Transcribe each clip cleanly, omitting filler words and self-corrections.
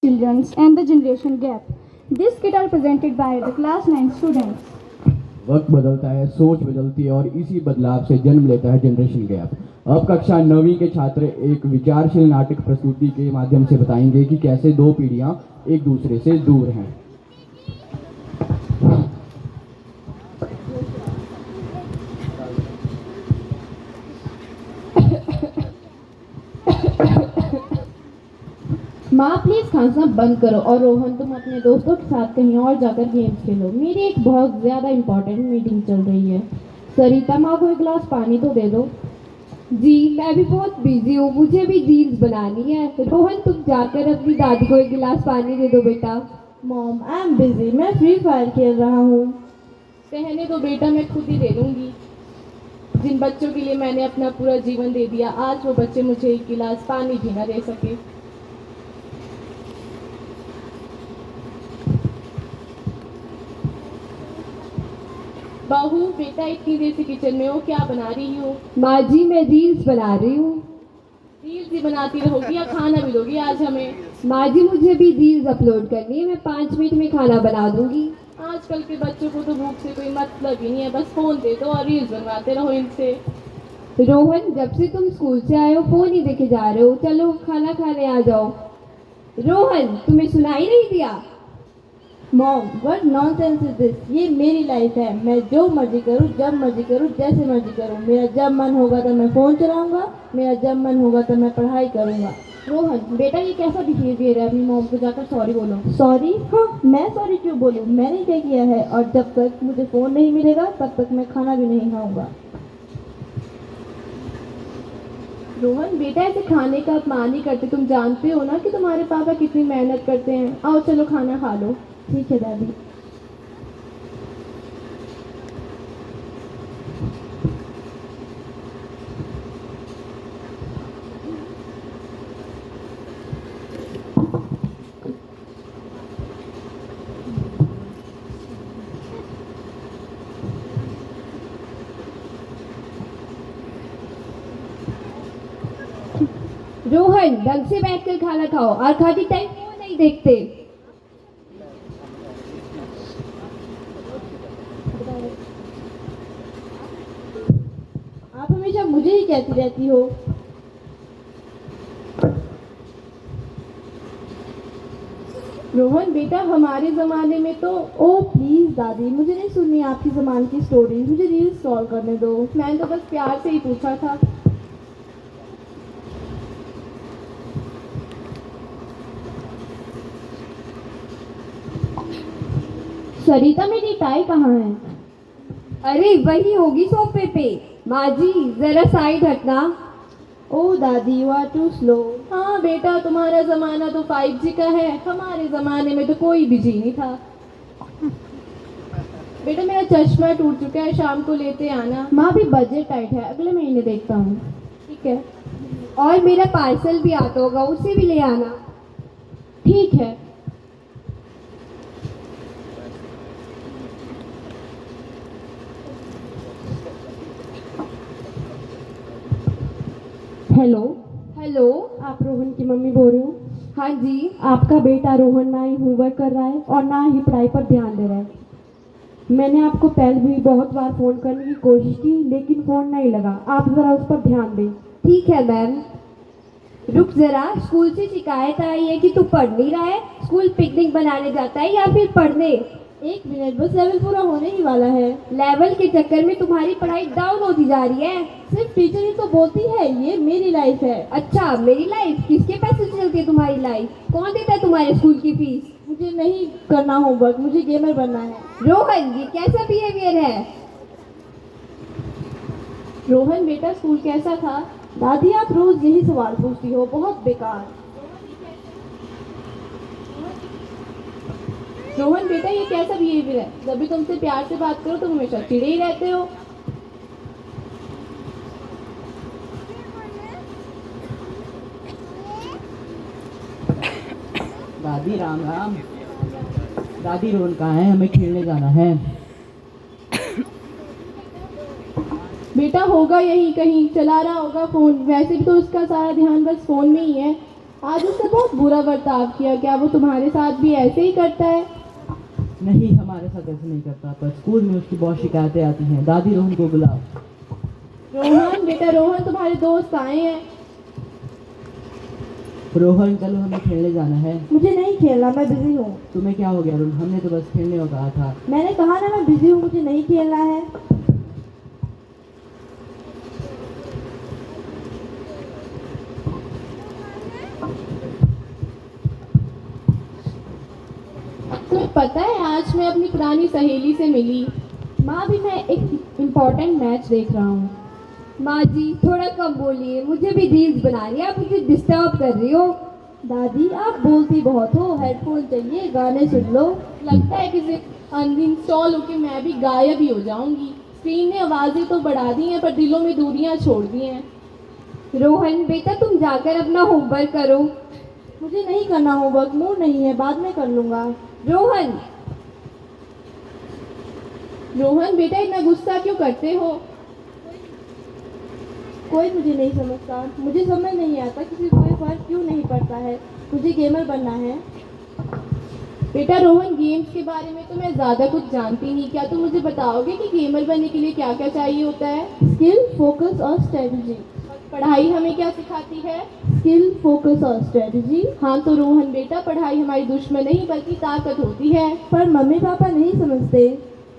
children and the generation gap. This kit are presented by the class 9 students. वक्त बदलता है, सोच बदलती है और इसी बदलाव से जन्म लेता है जनरेशन गैप। अब कक्षा 9वीं के छात्र एक विचारशील नाटक प्रस्तुति के माध्यम से बताएंगे कि कैसे दो पीढ़ियां एक दूसरे से दूर हैं। माँ प्लीज खांसना बंद करो और रोहन तुम अपने दोस्तों के साथ कहीं और जाकर गेम्स खेलो। मेरी एक बहुत ज़्यादा इम्पोर्टेंट मीटिंग चल रही है। सरिता माँ को एक गिलास पानी तो दे दो। जी मैं भी बहुत बिजी हूँ, मुझे भी रील्स बनानी है। रोहन तुम जाकर अपनी दादी को एक गिलास पानी दे दो बेटा। मॉम आई एम बिजी, मैं फ्री फायर खेल रहा हूँ। कहने दो बेटा, मैं खुद ही दे दूँगी। जिन बच्चों के लिए मैंने अपना पूरा जीवन दे दिया, आज वो बच्चे मुझे एक गिलास पानी भी ना दे सके। बहू बेटा, इतनी देर से किचन में हो, क्या बना रही हो? माँ जी मैं रील्स बना रही हूँ। रील्स ही बनाती रहोगी या खाना भी दोगी आज हमें? माँ जी मुझे भी रील्स अपलोड करनी है, मैं 5 मिनट में खाना बना दूंगी। आजकल के बच्चों को तो भूख से कोई मतलब ही नहीं है, बस फोन दे दो और रील्स बनवाते रहो इनसे। रोहन जब से तुम स्कूल से आए हो फोन ही देखे जा रहे हो, चलो खाना खाने आ जाओ। रोहन तुम्हें सुनाई नहीं दिया? Mom what nonsense is this? ये मेरी लाइफ है, मैं जो मर्जी करूँ, जब मर्जी करूँ, जैसे मर्जी करूँ। मेरा जब मन होगा तो मैं फ़ोन चलाऊँगा, मेरा जब मन होगा तो मैं पढ़ाई करूँगा। रोहन बेटा, ये कैसा बिहेवियर है? अपनी मॉम को जाकर सॉरी बोलो। सॉरी? हाँ, मैं सॉरी क्यों बोलूँ? मैंने क्या किया है? और जब तक मुझे फ़ोन नहीं मिलेगा तब तक मैं खाना भी नहीं खाऊँगा। रोहन बेटा, ऐसे खाने का अपमान नहीं करते, तुम जानते हो ना कि तुम्हारे पापा कितनी मेहनत करते हैं। आओ चलो खाना खा लो। ठीक है दादी। रोहन ढंग से बैठकर खाना खाओ और खाते टाइम फोन नहीं देखते। आप हमेशा मुझे ही कहती रहती हो। रोहन बेटा, हमारे ज़माने में तो ओ प्लीज़ दादी, मुझे नहीं सुननी आपकी ज़माने की स्टोरी, मुझे रील्स स्क्रॉल करने दो। मैंने तो बस प्यार से ही पूछा था। सरिता मेरी टाई कहाँ है? अरे वही होगी सोफे पे। माँ जी जरा साइड हटना। ओ दादी यू आर टू स्लो। हाँ बेटा, तुम्हारा ज़माना तो 5G का है, हमारे ज़माने में तो कोई भी जी नहीं था। बेटा मेरा चश्मा टूट चुका है, शाम को लेते आना। माँ भी बजट टाइट है, अगले महीने देखता हूँ। ठीक है। और मेरा पार्सल भी आता होगा, उसे भी ले आना। ठीक है। हेलो। हेलो। आप रोहन की मम्मी बोल रहे हो? हाँ जी। आपका बेटा रोहन ना ही होमवर्क कर रहा है और ना ही पढ़ाई पर ध्यान दे रहा है। मैंने आपको पहले भी बहुत बार फ़ोन करने की कोशिश की, लेकिन फ़ोन नहीं लगा। आप ज़रा उस पर ध्यान दें। ठीक है मैम। रुक जरा, स्कूल से शिकायत आई है कि तू पढ़ नहीं रहा है। स्कूल पिकनिक बनाने जाता है या फिर पढ़ने? एक मिनट, बस लेवल पूरा होने ही वाला है। लेवल के चक्कर में तुम्हारी पढ़ाई डाउन होती जा रही है। सिर्फ टीचर ही तो बोलती है, ये मेरी लाइफ है। अच्छा मेरी लाइफ? किसके पैसे से चलती है तुम्हारी लाइफ? कौन देता है तुम्हारे स्कूल की फीस? मुझे नहीं करना होमवर्क, मुझे गेमर बनना है। रोहन ये कैसा बिहेवियर है? रोहन बेटा, स्कूल कैसा था? दादी आप रोज यही सवाल पूछती हो, बहुत बेकार। रोहन बेटा, ये कैसा बिहेवियर है? जब भी तुमसे प्यार से बात करो तुम हमेशा चिढ़े ही रहते हो। दादी राम राम। दादी रोहन कहाँ है? हमें खेलने जाना है। बेटा होगा यही कहीं चला रहा होगा फ़ोन, वैसे भी तो उसका सारा ध्यान बस फ़ोन में ही है। आज उसने बहुत बुरा बर्ताव किया, क्या वो तुम्हारे साथ भी ऐसे ही करता है? नहीं, हमारे साथ ऐसे नहीं करता, पर स्कूल में उसकी बहुत शिकायतें आती हैं। दादी रोहन को बुलाओ। रोहन बेटा, रोहन तुम्हारे दोस्त आए हैं। रोहन चलो, हमें खेलने जाना है। मुझे नहीं खेलना, मैं बिजी हूँ। तुम्हें क्या हो गया रोहन? हमने तो बस खेलने को कहा था। मैंने कहा ना मैं बिजी हूँ, मुझे नहीं खेलना है। तुम्हें पता है आज मैं अपनी पुरानी सहेली से मिली। माँ भी मैं एक इम्पोर्टेंट मैच देख रहा हूँ। माँ जी थोड़ा कम बोलिए, मुझे भी रील्स बनानी है, आप मुझे डिस्टर्ब कर रही हो। दादी आप बोलती बहुत हो, हेडफोन चाहिए, गाने सुन लो। लगता है किसी अनइंस्टॉल होके मैं भी गायब ही हो जाऊंगी। स्क्रीन ने आवाज़ें तो बढ़ा दी हैं पर दिलों में दूरियां छोड़ दी हैं। रोहन बेटा तुम जाकर अपना होमवर्क करो। मुझे नहीं करना होमवर्क, मूड नहीं है, बाद में कर लूँगा। रोहन रोहन बेटा इतना गुस्सा क्यों करते हो? कोई मुझे नहीं समझता, मुझे समझ नहीं आता किसी को ये फर्क क्यों नहीं पड़ता है। मुझे गेमर बनना है। बेटा रोहन, गेम्स के बारे में तो मैं ज़्यादा कुछ जानती नहीं, क्या तुम मुझे बताओगे कि गेमर बनने के लिए क्या क्या चाहिए होता है? स्किल, फोकस और स्ट्रेटजी। पढ़ाई हमें क्या सिखाती है? स्किल, फोकस और स्ट्रेटजी। हाँ तो रोहन बेटा, पढ़ाई हमारी दुश्मन नहीं बल्कि ताकत होती है। पर मम्मी पापा नहीं समझते।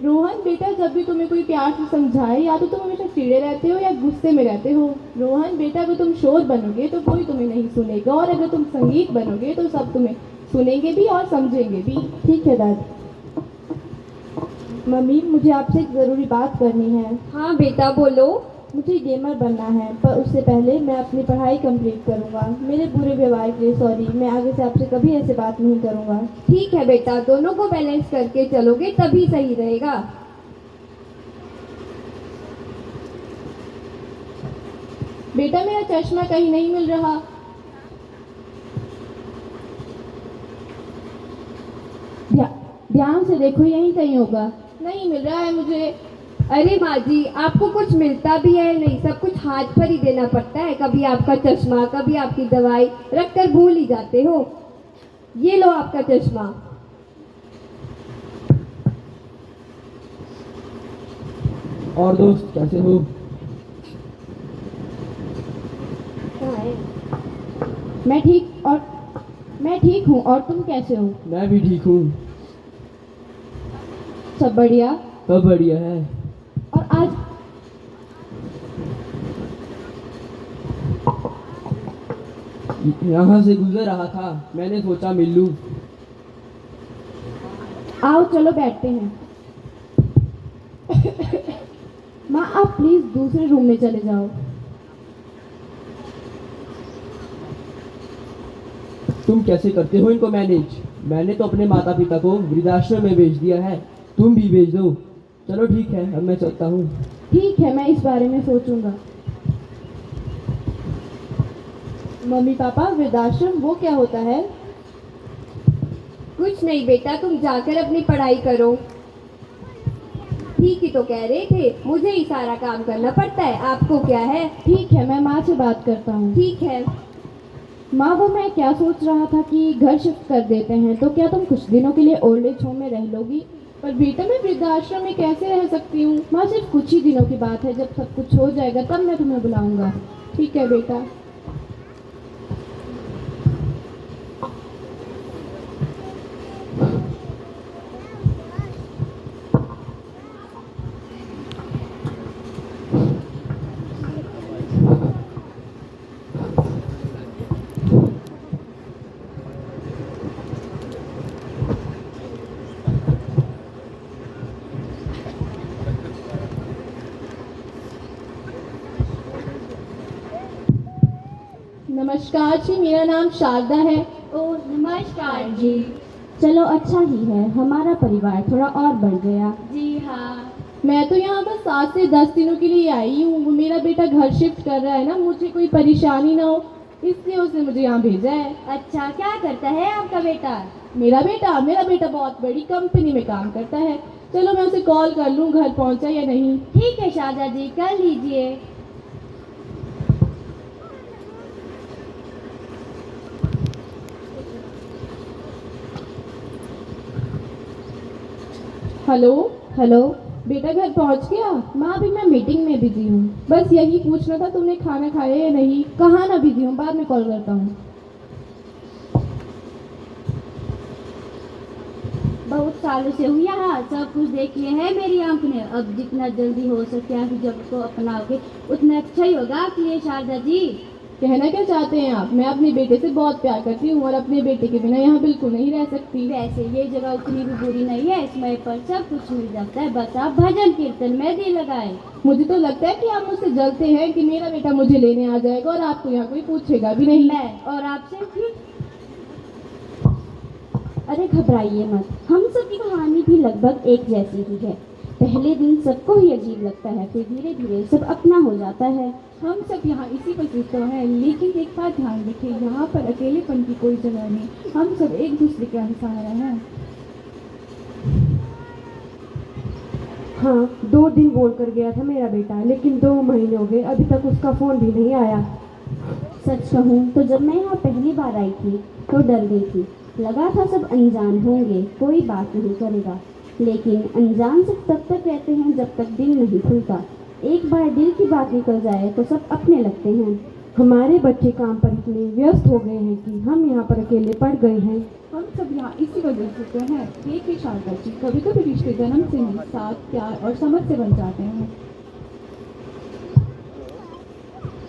रोहन बेटा, जब भी तुम्हें कोई प्यार से समझाए या तो तुम हमेशा चिढ़े रहते हो या गुस्से में रहते हो। रोहन बेटा, अगर तुम शोर बनोगे तो कोई तुम्हें नहीं सुनेगा, और अगर तुम संगीत बनोगे तो सब तुम्हें सुनेंगे भी और समझेंगे भी। ठीक है दादी। मम्मी मुझे आपसे एक ज़रूरी बात करनी है। हाँ बेटा बोलो। मुझे गेमर बनना है, पर उससे पहले मैं अपनी पढ़ाई कंप्लीट करूंगा। मेरे बुरे व्यवहार के लिए सॉरी, मैं आगे से आपसे कभी ऐसे बात नहीं करूंगा। ठीक है बेटा, दोनों को बैलेंस करके चलोगे तभी सही रहेगा। बेटा मेरा चश्मा कहीं नहीं मिल रहा। ध्यान से देखो, यहीं कहीं होगा। नहीं मिल रहा है मुझे। अरे माँ जी, आपको कुछ मिलता भी है नहीं, सब कुछ हाथ पर ही देना पड़ता है। कभी आपका चश्मा, कभी आपकी दवाई, रख कर भूल ही जाते हो। ये लो आपका चश्मा। और दोस्त कैसे हो? मैं ठीक हूँ, और तुम कैसे हो? मैं भी ठीक हूँ। सब बढ़िया। सब बढ़िया है। और आज यहाँ से गुजर रहा था, मैंने सोचा मिल लूँ। आओ चलो बैठते हैं। माँ आप प्लीज दूसरे रूम में चले जाओ। तुम कैसे करते हो इनको मैनेज? मैंने तो अपने माता पिता को वृद्धाश्रम में भेज दिया है, तुम भी भेज दो। चलो ठीक है, अब मैं चलता हूँ। ठीक है, मैं इस बारे में सोचूंगा। मम्मी पापा, वृद्धाश्रम वो क्या होता है? कुछ नहीं बेटा, तुम जाकर अपनी पढ़ाई करो। ठीक ही तो कह रहे थे, मुझे ही सारा काम करना पड़ता है, आपको क्या है। ठीक है, मैं माँ से बात करता हूँ। ठीक है। माँ वो मैं क्या सोच रहा था कि घर शिफ्ट कर देते हैं, तो क्या तुम कुछ दिनों के लिए ओल्ड एज होम में रह लोगी? पर बेटा मैं वृद्धाश्रम में कैसे रह सकती हूँ? माँ सिर्फ कुछ ही दिनों की बात है, जब सब कुछ हो जाएगा तब मैं तुम्हें बुलाऊंगा। ठीक है बेटा। नमस्कार जी, मेरा नाम शारदा है। ओह नमस्कार जी। चलो अच्छा ही है, हमारा परिवार थोड़ा और बढ़ गया। जी हाँ। मैं तो यहाँ बस 7 से 10 दिनों के लिए आई हूँ। मेरा बेटा घर शिफ्ट कर रहा है ना, मुझे कोई परेशानी ना हो इसलिए उसने मुझे यहाँ भेजा है। अच्छा, क्या करता है आपका बेटा? मेरा बेटा बहुत बड़ी कंपनी में काम करता है। चलो मैं उसे कॉल कर लूँ घर पहुँचा या नहीं। ठीक है शारदा जी, कर लीजिए। Hello hello. बेटा घर पहुंच गया? माँ अभी मैं मीटिंग में बिजी हूँ। बस यही पूछना था, तुमने खाना खाया या नहीं? कहाँ ना बिजी हूँ, बाद में कॉल करता हूँ। बहुत सालों से हूँ यहाँ, सब कुछ देख लिया है मेरी आंख ने। अब जितना जल्दी हो सके आप जब को अपनाओगे उतना अच्छा ही होगा आपके लिए शारदा जी। कहना क्या चाहते हैं आप? मैं अपने बेटे से बहुत प्यार करती हूँ और अपने बेटे के बिना यहाँ बिल्कुल नहीं रह सकती। वैसे ये जगह उतनी भी बुरी नहीं है, समय पर सब कुछ मिल जाता है, बस आप भजन कीर्तन में दिल लगाए। मुझे तो लगता है कि आप मुझसे जलते हैं कि मेरा बेटा मुझे लेने आ जाएगा और आपको यहाँ कोई पूछेगा भी नहीं। मैं और आपसे भी। अरे घबराइए मत, हम सब की कहानी भी लगभग एक जैसी ही है। पहले दिन सबको ही अजीब लगता है, फिर धीरे धीरे सब अपना हो जाता है। हम सब यहाँ इसी वजह से हैं, लेकिन एक बात ध्यान रखें, यहाँ पर अकेलेपन की कोई जगह नहीं। हम सब एक दूसरे का सहारा हैं। हाँ, 2 दिन बोल कर गया था मेरा बेटा, लेकिन 2 महीने हो गए, अभी तक उसका फ़ोन भी नहीं आया। सच कहूँ तो जब मैं यहाँ पहली बार आई थी तो डर गई थी। लगा था सब अनजान होंगे, कोई बात नहीं करेगा। लेकिन अनजान सिर्फ तब तक रहते हैं जब तक दिल नहीं खुलता। एक बार दिल की बात निकल जाए तो सब अपने लगते हैं। हमारे बच्चे काम पर इतने व्यस्त हो गए हैं कि हम यहाँ पर अकेले पड़ गए हैं। हम सब यहाँ इसी वजह से तो हैं। देखिए शारदा जी, कभी कभी रिश्ते जन्म से ही साथ, प्यार और समझ से बन जाते हैं।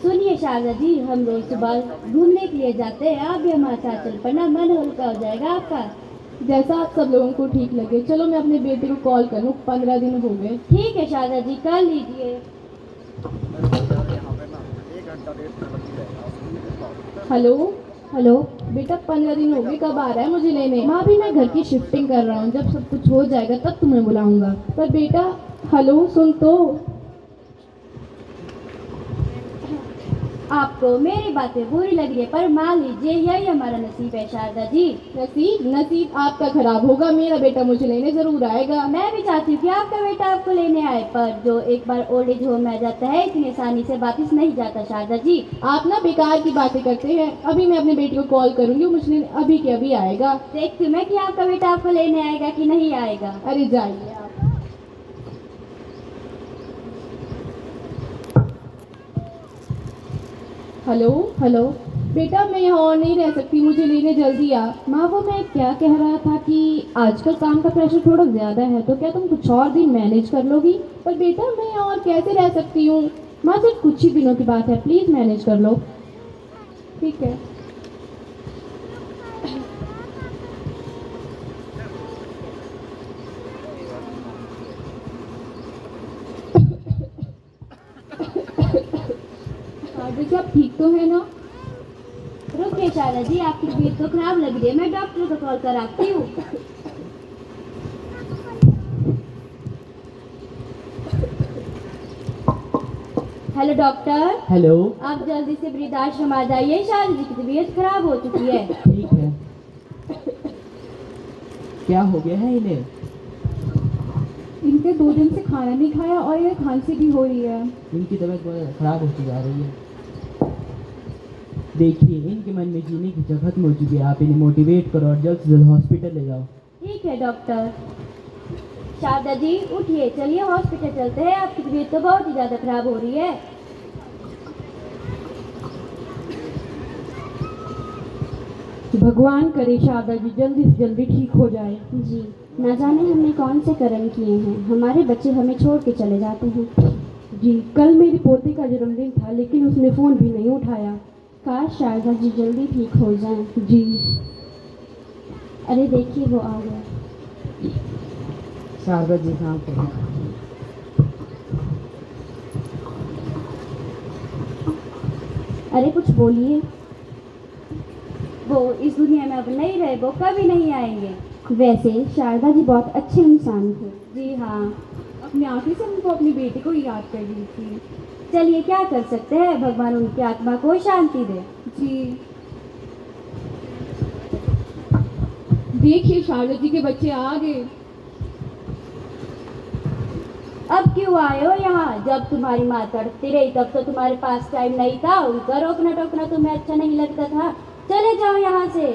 सुनिए शारदा जी, हम रोज सुबह घूमने के लिए जाते हैं, आप भी हमारे साथ चल पड़ना, मन हल्का हो जाएगा आपका। जैसा आप सब लोगों को ठीक लगे। चलो मैं अपने बेटे को कॉल करूँ, 15 दिन हो गए। ठीक है शारदा जी, कर लीजिए। Hello hello. बेटा, 15 दिन हो गए, कब आ रहा है मुझे लेने? माँ भी मैं घर की शिफ्टिंग कर रहा हूँ, जब सब कुछ हो जाएगा तब तुम्हें बुलाऊंगा। पर बेटा, हेलो सुन तो। आपको मेरी बातें बुरी लग रही है पर मान लीजिए यही हमारा नसीब है शारदा जी। नसीब आपका खराब होगा, मेरा बेटा मुझे लेने जरूर आएगा। मैं भी चाहती हूँ कि आपका बेटा आपको लेने आए, पर जो एक बार ओल्ड एज होम में आ जाता है इतनी आसानी से वापस नहीं जाता शारदा जी। आप ना बेकार की बातें करते हैं। अभी मैं अपने बेटे को कॉल करूंगी, मुझे लेने अभी के अभी आएगा। देखती हूँ मैं कि आपका बेटा आपको लेने आएगा कि नहीं आएगा। अरे जाइए आप। Hello hello. बेटा, मैं यहाँ और नहीं रह सकती, मुझे लेने जल्दी आ। माँ वो मैं क्या कह रहा था कि आजकल काम का प्रेशर थोड़ा ज़्यादा है, तो क्या तुम कुछ और दिन मैनेज कर लोगी? पर बेटा, मैं यहाँ और कैसे रह सकती हूँ? माँ सिर्फ कुछ ही दिनों की बात है, प्लीज़ मैनेज कर लो। ठीक है। शारदा जी, आप ठीक तो है ना? रुकिए शारदा जी, आपकी तबीयत तो खराब लग रही है, मैं डॉक्टर को कॉल कर आती हूँ। Hello doctor. हेलो। आप जल्दी से वृद्धाश्रम आ जाइए, शारदा जी की तबीयत खराब हो चुकी है। ठीक है। क्या हो गया है इन्हें? इनके 2 दिन से खाना नहीं खाया और ये खांसी भी हो रही है। इनकी तबीयत बहुत खराब होती जा रही है। देखिए, इनके मन में जीने की इच्छा खत्म हो चुकी है। आप इन्हें मोटिवेट करो और जल्द से जल्द हॉस्पिटल ले जाओ। ठीक है डॉक्टर। शारदा जी उठिए, चलिए हॉस्पिटल चलते हैं, आपकी तबीयत तो बहुत ही ज़्यादा खराब हो रही है। भगवान करे शारदा जी जल्दी से जल्दी ठीक हो जाए। जी, ना जाने हमने कौन से कर्म किए हैं, हमारे बच्चे हमें छोड़ के चले जाते हैं। जी, कल मेरी पोती का जन्मदिन था, लेकिन उसने फ़ोन भी नहीं उठाया। काश शारदा जी जल्दी ठीक हो जाएं। जी। अरे देखिए वो आ गया। शारदा जी कहाँ पर हैं? अरे कुछ बोलिए। वो इस दुनिया में अब नहीं रहे, वो कभी नहीं आएंगे। वैसे शारदा जी बहुत अच्छे इंसान थे। जी हाँ, अपनी आंखें से उनको अपने बेटे को याद कर रही थी। चलिए क्या कर सकते हैं, भगवान उनकी आत्मा को शांति दे। जी। देखिए शारदा जी के बच्चे आ गए। अब क्यों आए हो यहाँ? जब तुम्हारी माँ तड़पती रही तब तो तुम्हारे पास टाइम नहीं था, उनका रोकना टोकना तुम्हें अच्छा नहीं लगता था। चले जाओ यहाँ से।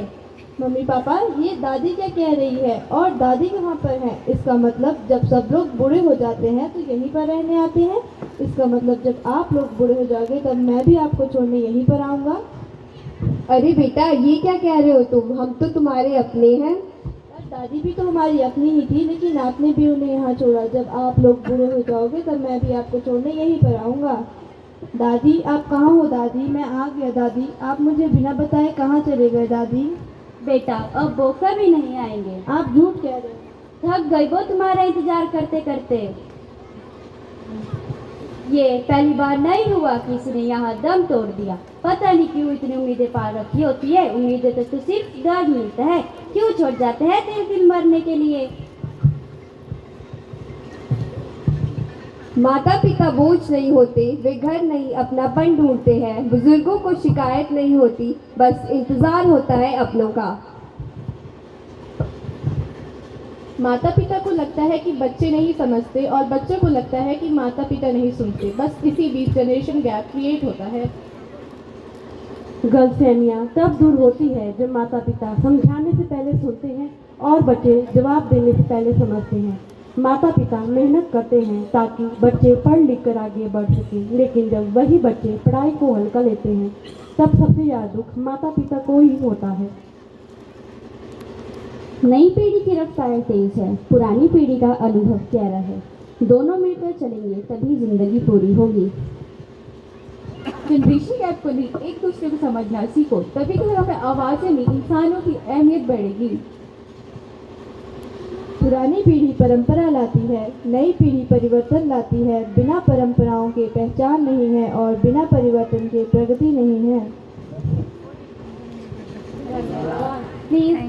मम्मी पापा, ये दादी क्या कह रही है और दादी कहाँ पर है? इसका मतलब जब सब लोग बूढ़े हो जाते हैं तो यहीं पर रहने आते हैं। इसका मतलब जब आप लोग बूढ़े हो जाओगे तब मैं भी आपको छोड़ने यहीं पर आऊँगा। अरे बेटा, ये क्या कह रहे हो तुम? हम तो तुम्हारे अपने हैं। पर दादी भी तो हमारी अपनी ही थी, लेकिन आपने भी उन्हें यहाँ छोड़ा। जब आप लोग बूढ़े हो जाओगे तब मैं भी आपको छोड़ने यहीं पर आऊँगा। दादी, आप कहाँ हो? दादी, मैं आ गया। दादी, आप मुझे बिना बताए कहाँ चले गए? दादी, बेटा अब वो कभी नहीं आएंगे। आप झूठ कह रहे हो। थक गई वो तुम्हारा इंतजार करते करते। ये पहली बार नहीं हुआ कि इसने यहाँ दम तोड़ दिया। पता नहीं क्यों इतनी उम्मीदें पार रखी होती है। उम्मीदें तो सिर्फ डर मिलता है, क्यों छोड़ जाते हैं तेरे दिल मरने के लिए। माता पिता बोझ नहीं होते, वे घर नहीं अपनापन ढूंढते हैं। बुजुर्गों को शिकायत नहीं होती, बस इंतजार होता है अपनों का। माता पिता को लगता है कि बच्चे नहीं समझते और बच्चों को लगता है कि माता पिता नहीं सुनते। बस इसी बीच जनरेशन गैप क्रिएट होता है। गलतफहमियाँ तब दूर होती है जब माता पिता समझाने से पहले सुनते हैं और बच्चे जवाब देने से पहले समझते हैं। माता पिता मेहनत करते हैं ताकि बच्चे पढ़ लिख कर आगे बढ़ सकें, लेकिन जब वही बच्चे पढ़ाई को हल्का लेते हैं तब सबसे ज़्यादा दुख माता पिता को ही होता है। नई पीढ़ी की रफ्तार तेज है, पुरानी पीढ़ी का अनुभव गहरा है। दोनों मिलकर चलेंगे तभी जिंदगी पूरी होगी। जनरेशन गैप को नहीं, एक दूसरे को समझना सीखो, तभी घरों में आवाज़ें नहीं, इंसानों की अहमियत बढ़ेगी। पुरानी पीढ़ी परंपरा लाती है, नई पीढ़ी परिवर्तन लाती है। बिना परंपराओं के पहचान नहीं है और बिना परिवर्तन के प्रगति नहीं है। प्लीज